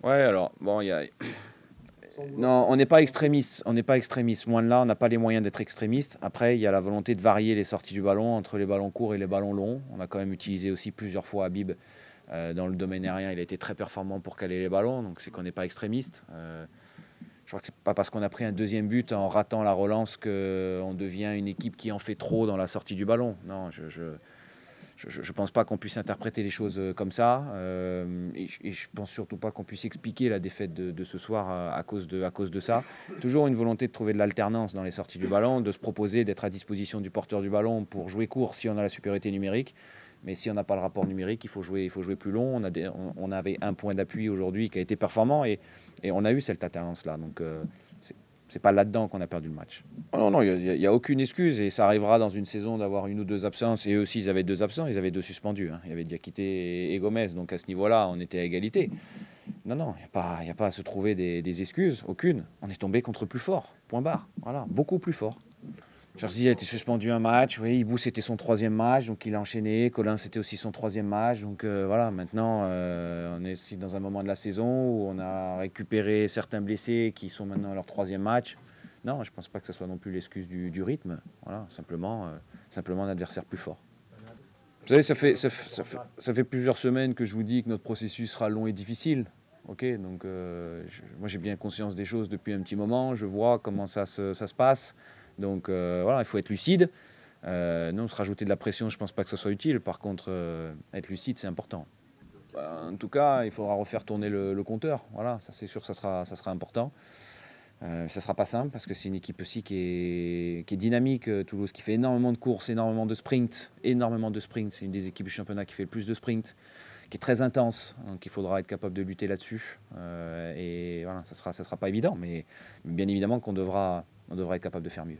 Ouais, alors, bon, non, on n'est pas extrémiste. On n'est pas extrémiste. Loin de là, on n'a pas les moyens d'être extrémiste. Après, il y a la volonté de varier les sorties du ballon entre les ballons courts et les ballons longs. On a quand même utilisé aussi plusieurs fois Habib dans le domaine aérien. Il a été très performant pour caler les ballons. Donc, c'est qu'on n'est pas extrémiste. Je crois que c'est pas parce qu'on a pris un deuxième but en ratant la relance qu'on devient une équipe qui en fait trop dans la sortie du ballon. Non, je ne pense pas qu'on puisse interpréter les choses comme ça. Et je ne pense surtout pas qu'on puisse expliquer la défaite de ce soir à cause de ça. Toujours une volonté de trouver de l'alternance dans les sorties du ballon, de se proposer d'être à disposition du porteur du ballon pour jouer court si on a la supériorité numérique. Mais si on n'a pas le rapport numérique, il faut jouer plus long. On avait un point d'appui aujourd'hui qui a été performant et on a eu cette alternance-là. Donc, c'est pas là-dedans qu'on a perdu le match. Oh non, non, il n'y a aucune excuse et ça arrivera dans une saison d'avoir une ou deux absences. Et eux aussi, ils avaient deux absents, ils avaient deux suspendus. Hein. Il y avait Diakité et Gomez. Donc à ce niveau-là, on était à égalité. Non, non, il n'y a pas à se trouver des excuses. Aucune. On est tombé contre plus fort. Point barre. Voilà, beaucoup plus fort. Jersey a été suspendu un match, oui, Ibou c'était son troisième match, donc il a enchaîné, Colin c'était aussi son troisième match, donc voilà, maintenant on est aussi dans un moment de la saison où on a récupéré certains blessés qui sont maintenant à leur troisième match. Non, je ne pense pas que ce soit non plus l'excuse du rythme, voilà, simplement un adversaire plus fort. Vous savez, ça fait plusieurs semaines que je vous dis que notre processus sera long et difficile. Ok, donc moi j'ai bien conscience des choses depuis un petit moment, je vois comment ça se passe. Donc voilà, il faut être lucide. Non, se rajouter de la pression, je ne pense pas que ce soit utile. Par contre, être lucide, c'est important. En tout cas, il faudra refaire tourner le compteur. Voilà, ça c'est sûr, ça sera important. Ça ne sera pas simple parce que c'est une équipe aussi qui est dynamique, Toulouse, qui fait énormément de courses, énormément de sprints. C'est une des équipes du championnat qui fait le plus de sprints, qui est très intense. Donc il faudra être capable de lutter là-dessus. Et voilà, ça sera pas évident, mais bien évidemment qu'on devra être capable de faire mieux.